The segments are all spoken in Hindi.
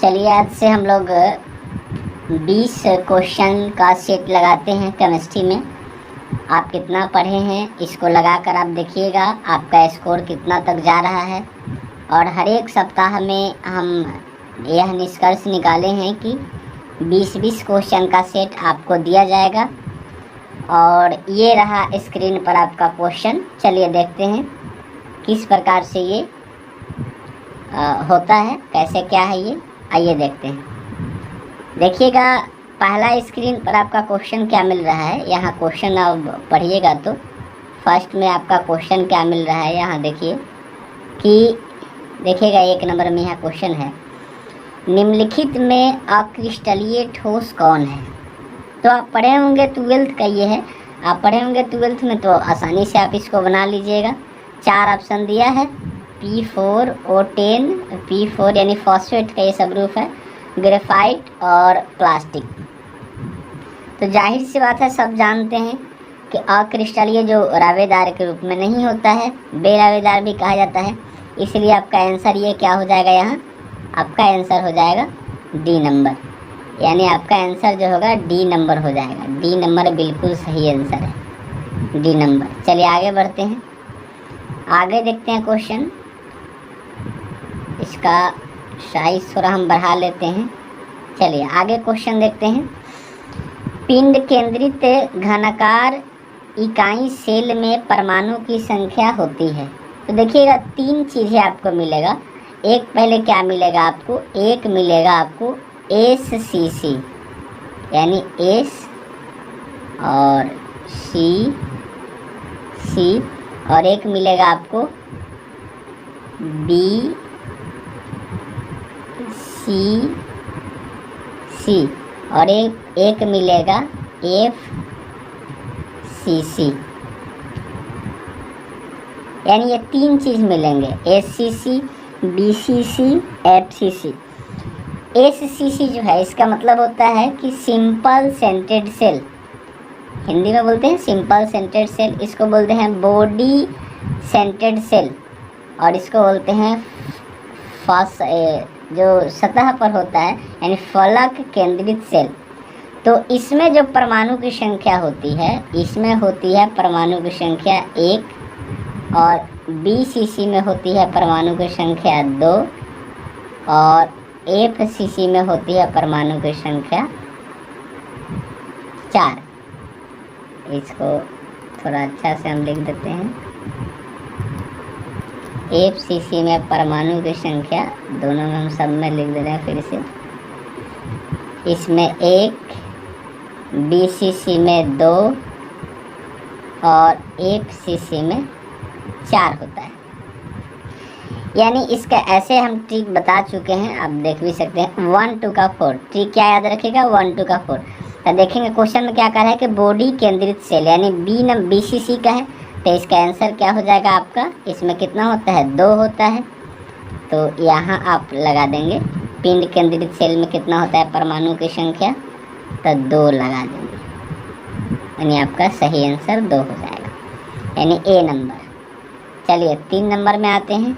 चलिए आज से हम लोग 20 क्वेश्चन का सेट लगाते हैं केमिस्ट्री में। आप कितना पढ़े हैं इसको लगाकर आप देखिएगा आपका स्कोर कितना तक जा रहा है। और हर एक सप्ताह में हम यह निष्कर्ष निकाले हैं कि 20-20 क्वेश्चन का सेट आपको दिया जाएगा। और ये रहा स्क्रीन पर आपका क्वेश्चन। चलिए देखते हैं किस प्रकार से ये होता है, कैसे क्या है ये, आइए देखते हैं। देखिएगा पहला स्क्रीन पर आपका क्वेश्चन क्या मिल रहा है। यहाँ क्वेश्चन आप पढ़िएगा तो फर्स्ट में आपका क्वेश्चन क्या मिल रहा है। यहाँ देखिए कि देखिएगा 1 नंबर में यहाँ क्वेश्चन है, निम्नलिखित में अक्रिस्टलीय ठोस कौन है। तो आप पढ़े होंगे 12th का ये है, आप पढ़े होंगे 12th में, तो आसानी से आप इसको बना लीजिएगा। 4 ऑप्शन दिया है, P4O10, P4 यानी फॉस्फेट का ये सब ग्रुप है, ग्रेफाइट और प्लास्टिक। तो जाहिर सी बात है, सब जानते हैं कि अक्रिस्टलीय जो रावेदार के रूप में नहीं होता है, बेरावेदार भी कहा जाता है। इसलिए आपका आंसर ये क्या हो जाएगा, यहाँ आपका आंसर हो जाएगा डी नंबर, यानी आपका आंसर जो होगा डी नंबर हो जाएगा। डी नंबर बिल्कुल सही आंसर है, डी नंबर। चलिए आगे बढ़ते हैं, आगे देखते हैं क्वेश्चन। इसका साइज थोड़ा हम बढ़ा लेते हैं। चलिए आगे क्वेश्चन देखते हैं। पिंड केंद्रित घनाकार इकाई सेल में परमाणु की संख्या होती है। तो देखिएगा 3 चीज़ें आपको मिलेगा। एक पहले क्या मिलेगा आपको, एक मिलेगा आपको SCC यानी S और C और एक मिलेगा आपको BCC और एक मिलेगा FCC, यानी ये 3 चीज़ मिलेंगे, SCC, BCC, FCC। SCC जो है इसका मतलब होता है कि सिंपल सेंटेड सेल, हिंदी में बोलते हैं सिंपल सेंटेड सेल, इसको बोलते हैं बॉडी सेंटेड सेल, और इसको बोलते हैं जो सतह पर होता है यानी फलक केंद्रित सेल। तो इसमें जो परमाणु की संख्या होती है, इसमें होती है परमाणु की संख्या 1 और BCC में होती है परमाणु की संख्या 2 और FCC में होती है परमाणु की संख्या 4। इसको थोड़ा अच्छा से हम लिख देते हैं। FCC में परमाणु की संख्या, दोनों में हम सब में लिख दे रहे हैं फिर से। इसमें 1, BCC में 2 और FCC में 4 होता है। यानी इसका ऐसे हम ट्रिक बता चुके हैं, आप देख भी सकते हैं। 1 2 का 4 ट्रिक क्या याद रखिएगा, 1 2 का 4। तो देखेंगे क्वेश्चन में क्या कह रहा है कि बॉडी केंद्रित सेल यानी BCC का है, तो इसका आंसर क्या हो जाएगा आपका, इसमें कितना होता है, 2 होता है। तो यहाँ आप लगा देंगे पिंड केंद्रित सेल में कितना होता है परमाणु की संख्या, तो 2 लगा देंगे, यानी आपका सही आंसर 2 हो जाएगा, यानी A नंबर। चलिए 3 नंबर में आते हैं।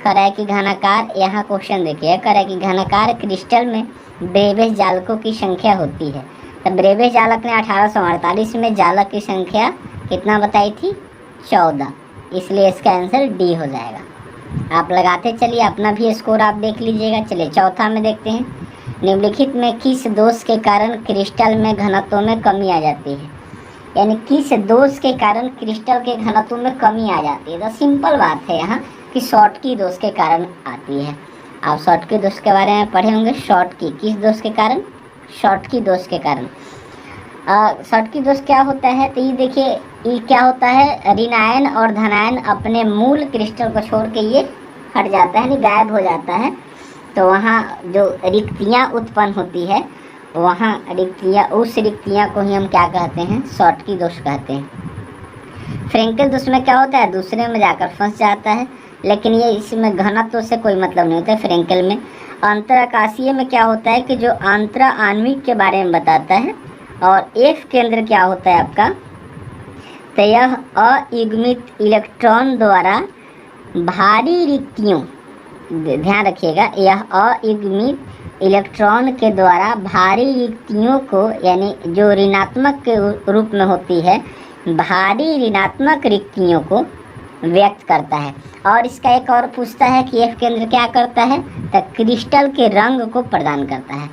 कह रहा है कि घनाकार, यहाँ क्वेश्चन देखिए, कह रहा है कि घनाकार क्रिस्टल में ब्रेबेज जालकों की संख्या होती है। तो ब्रेबेज जालक ने 1848 में जालक की संख्या कितना बताई थी, 14, इसलिए इसका आंसर डी हो जाएगा। आप लगाते चलिए, अपना भी स्कोर आप देख लीजिएगा। चलिए चौथा में देखते हैं, निम्नलिखित में किस दोष के कारण क्रिस्टल में घनत्व में कमी आ जाती है। यानी किस दोष के कारण क्रिस्टल के घनत्व में कमी आ जाती है। तो सिंपल बात है यहाँ कि शॉर्टकी दोष के कारण आती है। आप शॉर्टकी दोष के बारे में पढ़े होंगे। शॉर्टकी किस दोष के कारण, शॉर्टकी दोष के कारण। शॉर्टकी दोष क्या होता है, तो ये देखिए ये क्या होता है, ऋणायन और धनायन अपने मूल क्रिस्टल को छोड़ के ये हट जाता है, यानी गायब हो जाता है। तो वहाँ जो रिक्तियाँ उत्पन्न होती है, वहाँ रिक्तियाँ, उस रिक्तियाँ को ही हम क्या कहते हैं, शॉर्टकी दोष कहते हैं। फ्रेंकेल दोष में क्या होता है, दूसरे में जाकर फंस जाता है, लेकिन ये इसमें घनत्व से कोई मतलब नहीं होता है। फ्रेंकेल में अंतराकाशीय में क्या होता है कि जो अंतरा आणविक के बारे में बताता है, और F केंद्र क्या होता है आपका, तो यह अयुग्मित इलेक्ट्रॉन द्वारा भारी रिक्तियों, ध्यान रखिएगा, यह अयुग्मित इलेक्ट्रॉन के द्वारा भारी रिक्तियों को, यानी जो ऋणात्मक के रूप में होती है, भारी ऋणात्मक रिक्तियों को व्यक्त करता है। और इसका एक और पूछता है कि एफ केंद्र क्या करता है, तो क्रिस्टल के रंग को प्रदान करता है।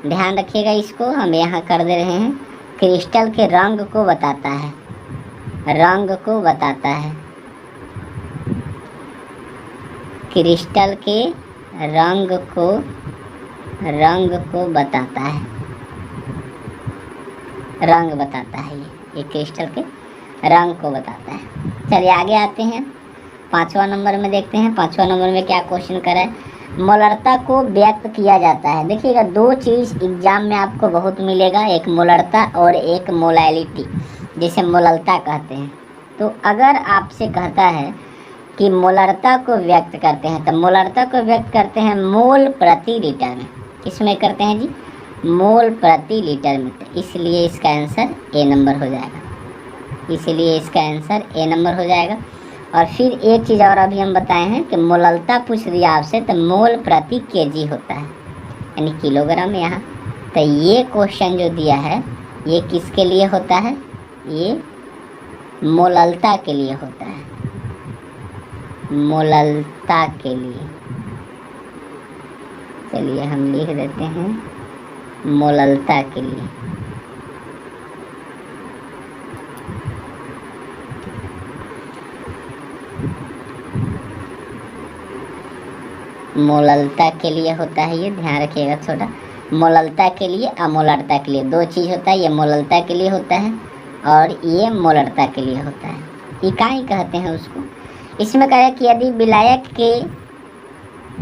ध्यान रखिएगा, इसको हम यहाँ कर दे रहे हैं। क्रिस्टल के रंग को बताता है, रंग को बताता है, क्रिस्टल के रंग को बताता है, रंग बताता है। ये क्रिस्टल के रंग को बताता है। चलिए आगे आते हैं, 5वां नंबर में देखते हैं। 5वां नंबर में क्या क्वेश्चन कर रहा है, मोलरता को व्यक्त किया जाता है। देखिएगा, दो चीज़ एग्जाम में आपको बहुत मिलेगा, एक मोलरता और एक मोलैलिटी, जिसे मोललता कहते हैं। तो अगर आपसे कहता है कि मोलरता को व्यक्त करते हैं, तो मोलरता को व्यक्त करते हैं मोल प्रति लीटर में। किसमें करते हैं जी, मोल प्रति लीटर में। तो इसलिए इसका आंसर ए नंबर हो जाएगा, इसलिए इसका आंसर ए नंबर हो जाएगा। और फिर एक चीज़ और अभी हम बताए हैं कि मोललता पूछ दिया आपसे, तो मोल प्रति केजी होता है, यानी किलोग्राम यहाँ। तो ये क्वेश्चन जो दिया है ये किसके लिए होता है, ये मोललता के लिए होता है, मोललता के लिए। चलिए हम लिख देते हैं मोललता के लिए। मोललता के लिए होता है, ये ध्यान रखिएगा थोड़ा। मोललता के लिए, अमोलरता के लिए, दो चीज़ होता है। ये मोललता के लिए होता है और ये मोलरता के लिए होता है। इकाई कहते हैं उसको। इसमें कह रहे कि यदि विलायक के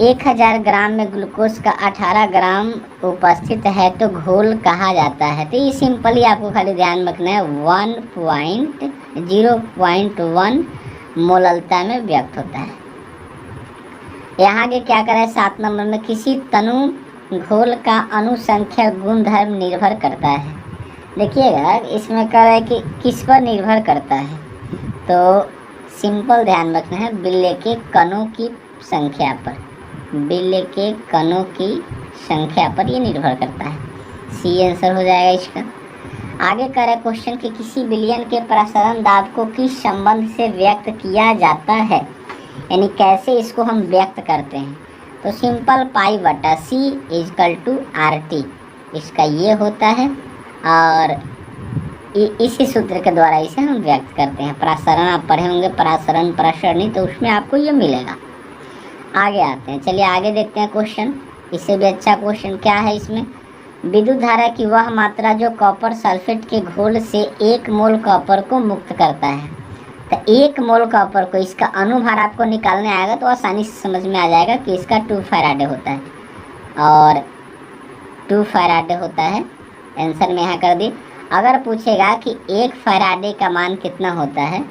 1000 ग्राम में ग्लूकोज का 18 ग्राम उपस्थित है तो घोल कहा जाता है। तो ये सिंपली आपको खाली ध्यान रखना है, 0.1 मोललता में व्यक्त होता है। यहाँ आगे क्या करें, 7 नंबर में किसी तनु घोल का अनुसंख्या गुणधर्म निर्भर करता है। देखिएगा, इसमें कह रहा है कि किस पर निर्भर करता है, तो सिंपल ध्यान रखना है, बिल्ले के कणों की संख्या पर, बिल्ले के कणों की संख्या पर ये निर्भर करता है। सी आंसर हो जाएगा इसका। आगे कह रहा है क्वेश्चन कि किसी विलयन के प्रसारण दाब को किस संबंध से व्यक्त किया जाता है, यानी कैसे इसको हम व्यक्त करते हैं। तो सिंपल पाई बटा सी इजकल टू RT, इसका ये होता है। और इसी सूत्र के द्वारा इसे हम व्यक्त करते हैं। प्रसारण आप पढ़े होंगे, प्रसारण प्रसरणी, तो उसमें आपको ये मिलेगा। आगे आते हैं, चलिए आगे देखते हैं क्वेश्चन। इससे भी अच्छा क्वेश्चन क्या है इसमें, विद्युत धारा की वह मात्रा जो कॉपर सल्फेट के घोल से 1 मोल कॉपर को मुक्त करता है। तो 1 मोल कॉपर को, इसका अनुभार आपको निकालने आएगा तो आसानी से समझ में आ जाएगा कि इसका 2 फैराडे होता है, और 2 फैराडे होता है। आंसर में यहाँ कर दी। अगर पूछेगा कि 1 फैराडे का मान कितना होता है,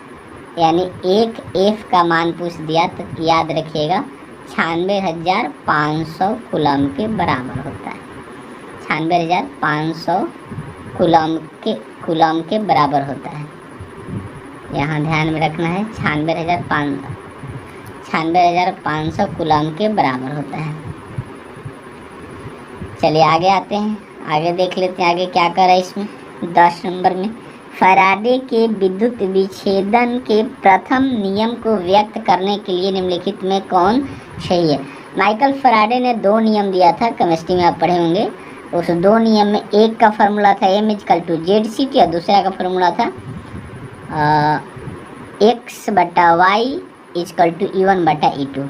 यानी 1 F का मान पूछ दिया, तो याद रखिएगा 96,500 कूलम के बराबर होता है। 96,500 कूलम के बराबर होता है। यहाँ ध्यान में रखना है, 96,500 कूलम के बराबर होता है। चलिए आगे आते हैं, आगे देख लेते हैं आगे क्या कर रहा है इसमें। 10 नंबर में फैराडे के विद्युत विच्छेदन के प्रथम नियम को व्यक्त करने के लिए निम्नलिखित में कौन सही है। माइकल फैराडे ने 2 नियम दिया था, केमिस्ट्री में आप पढ़े होंगे। उस 2 नियम में एक का फार्मूला था M इक्वल टू ZCT और दूसरा का फार्मूला था X/Y इक्वल टू E1/E2।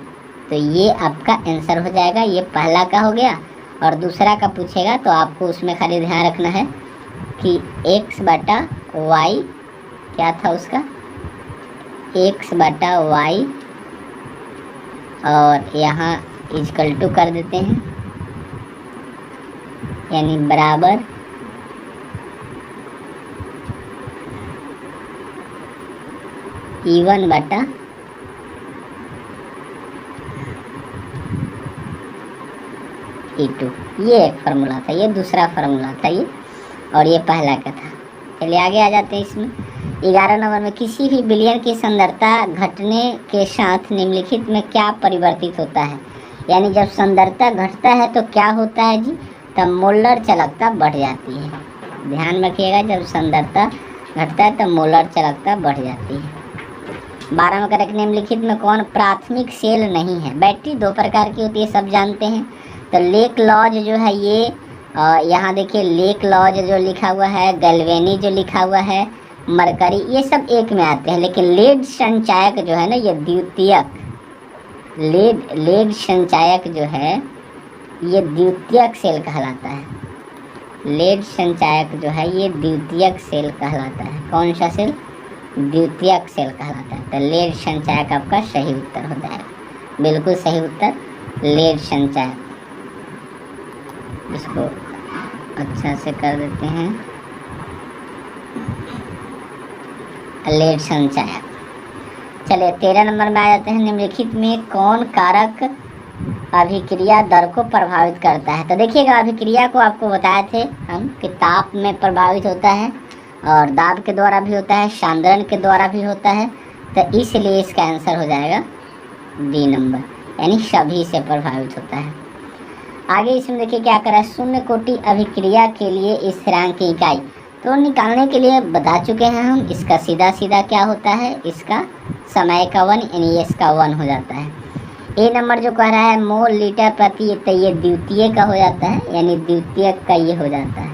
तो ये आपका आंसर हो जाएगा। ये पहला का हो गया। और दूसरा का पूछेगा तो आपको उसमें खाली ध्यान रखना है कि X/Y क्या था उसका, X/Y, और यहाँ इक्वल टू कर देते हैं, यानी बराबर E1/E2। ये एक फार्मूला था, ये दूसरा फार्मूला था ये, और ये पहला का था। चलिए आगे आ जाते हैं इसमें। 11 नंबर में किसी भी विलयन की सांद्रता घटने के साथ निम्नलिखित में क्या परिवर्तित होता है, यानी जब सुंदरता घटता है तो क्या होता है जी, तब मोलर चालकता बढ़ जाती है। ध्यान रखिएगा, जब सुंदरता घटता है तो मोलर चालकता बढ़ जाती है। 12 में करेक्ट निम्नलिखित में कौन प्राथमिक सेल नहीं है। बैटरी दो प्रकार की होती है, सब जानते हैं। तो लेक लॉज जो है ये यहाँ देखिए लेक लॉज जो लिखा हुआ है, गैल्वेनी जो लिखा हुआ है, मरकरी, ये सब एक में आते हैं। लेकिन लेड संचायक जो है ना, ये द्वितीयक, लेड संचायक जो है ये द्वितीयक सेल कहलाता है। लेड संचायक जो है ये द्वितीयक सेल कहलाता है। कौन सा सेल? द्वितीयक सेल कहलाता है। तो लेड संचायक आपका सही उत्तर हो जाएगा, बिल्कुल सही उत्तर लेड संचायक। इसको अच्छा से कर देते हैं, लेड संचायक। चलिए 13 नंबर में आ जाते हैं। निम्नलिखित में कौन कारक अभिक्रिया दर को प्रभावित करता है। तो देखिएगा, अभिक्रिया को आपको बताए थे हम कि ताप में प्रभावित होता है और दाब के द्वारा भी होता है, सांद्रण के द्वारा भी होता है। तो इसलिए इसका आंसर हो जाएगा डी नंबर, यानी सभी से प्रभावित होता है। आगे इसमें देखिए क्या करा है, शून्य कोटि अभिक्रिया के लिए स्थिरांक की इकाई तो निकालने के लिए बता चुके हैं हम। इसका सीधा सीधा क्या होता है, इसका समय का 1, यानी इसका 1 हो जाता है। ए नंबर जो कह रहा है मोल लीटर प्रति, तो ये द्वितीय का हो जाता है, यानी द्वितीयक का ये हो जाता है,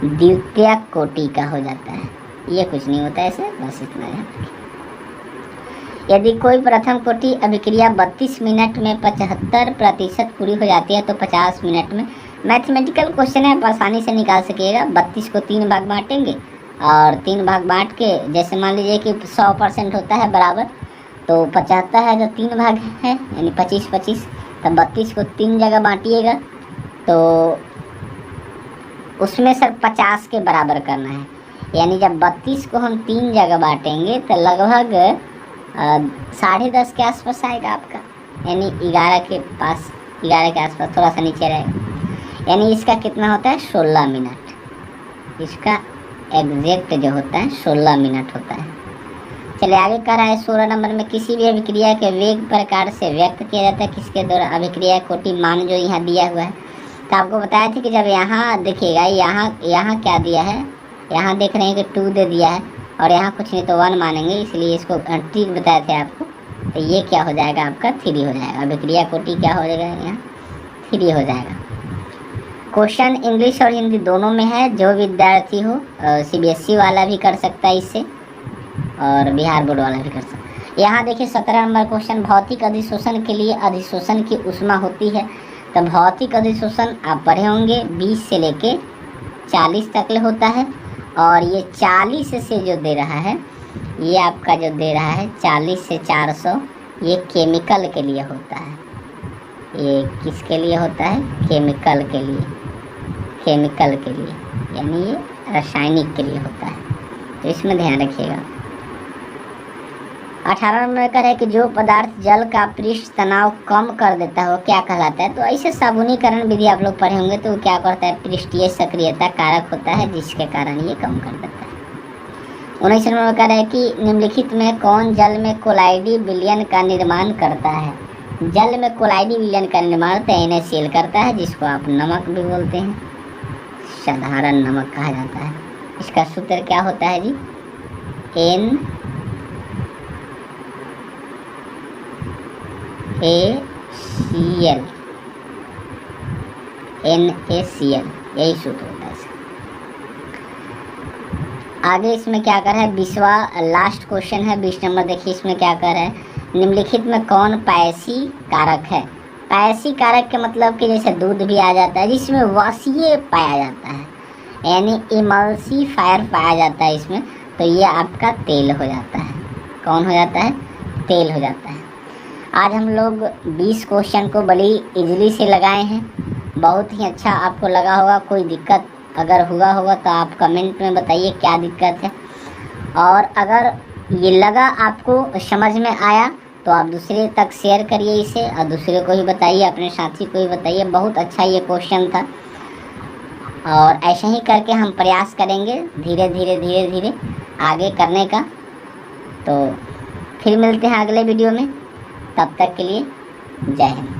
द्वितीयक कोटि का हो जाता है। ये कुछ नहीं होता ऐसे, बस इतना है। यदि कोई प्रथम कोटि अभिक्रिया 32 मिनट में 75% पूरी हो जाती है तो 50 मिनट में, मैथमेटिकल क्वेश्चन है, आप आसानी से निकाल सकिएगा। 32 को 3 भाग बांटेंगे और 3 भाग बांट के, जैसे मान लीजिए कि 100% होता है बराबर, तो 75 है जो 3 भाग है, यानी 25-25, तब 32 को 3 जगह बांटिएगा तो उसमें सर 50 के बराबर करना है। यानी जब 32 को हम 3 जगह बांटेंगे तो लगभग 10:30 के आसपास आएगा आपका, यानी 11 के पास, 11 के आसपास, थोड़ा सा नीचे रहेगा। यानी इसका कितना होता है, 16 मिनट। इसका एग्जैक्ट जो होता है 16 मिनट होता है। चलिए आगे कह रहा है 16 नंबर में किसी भी अभिक्रिया के वेग प्रकार से व्यक्त किया जाता है किसके द्वारा। अभिक्रिया कोटि मान जो यहाँ दिया हुआ है, तो आपको बताया था कि जब यहाँ देखिएगा, यहाँ क्या दिया है, यहाँ देख रहे हैं कि 2 दे दिया है और यहाँ कुछ नहीं तो 1 मानेंगे, इसलिए इसको ट्रिक बताए थे आपको। तो ये क्या हो जाएगा आपका 3 हो जाएगा। अभिक्रिया कोटि क्या हो जाएगा, यहाँ 3 हो जाएगा। क्वेश्चन इंग्लिश और हिंदी दोनों में है, जो विद्यार्थी हो CBSE वाला भी कर सकता है इससे और बिहार बोर्ड वाला भी कर सकता है। यहाँ देखिए 17 नंबर क्वेश्चन, भौतिक अधिशोषण के लिए अधिशोषण की ऊष्मा होती है। तो भौतिक अधिशोषण आप पढ़े होंगे 20 से लेके 40 तक होता है, और ये 40 से जो दे रहा है, ये आपका जो दे रहा है 40 से 400, ये केमिकल के लिए होता है। ये किसके लिए होता है, केमिकल के लिए, केमिकल के लिए, यानी ये रासायनिक के लिए होता है। तो इसमें ध्यान रखिएगा। 18 नंबर का है कि जो पदार्थ जल का पृष्ठ तनाव कम कर देता है वो क्या कहलाता है। तो ऐसे साबुनीकरण विधि आप लोग पढ़े होंगे, तो वो क्या करता है, पृष्ठीय सक्रियता कारक होता है जिसके कारण ये कम कर देता है। 19 नंबर का है कि निम्नलिखित में कौन जल में कोलाइडी विलयन का निर्माण करता है। जल में कोलाइडी विलयन का निर्माण NaCl करता है, जिसको आप नमक भी बोलते हैं, साधारण नमक कहा जाता है। इसका सूत्र क्या होता है जी, NaCl, यही सूत्र होता है इसका। आगे इसमें क्या कर रहा है, 20वां लास्ट क्वेश्चन है, 20 नंबर। देखिए इसमें क्या कर रहा है, निम्नलिखित में कौन पायसी कारक है। पायसी कारक के मतलब कि जैसे दूध भी आ जाता है जिसमें वाष्य पाया जाता है, यानी इमल्सिफायर पाया जाता है इसमें, तो ये आपका तेल हो जाता है। कौन हो जाता है, तेल हो जाता है। आज हम लोग 20 क्वेश्चन को बड़ी इजीली से लगाए हैं, बहुत ही अच्छा आपको लगा होगा। कोई दिक्कत अगर हुआ होगा तो आप कमेंट में बताइए क्या दिक्कत है, और अगर ये लगा आपको समझ में आया तो आप दूसरे तक शेयर करिए इसे, और दूसरे को ही बताइए, अपने साथी को ही बताइए। बहुत अच्छा ये क्वेश्चन था, और ऐसे ही करके हम प्रयास करेंगे धीरे धीरे आगे करने का। तो फिर मिलते हैं अगले वीडियो में, तब तक के लिए जय हिंद।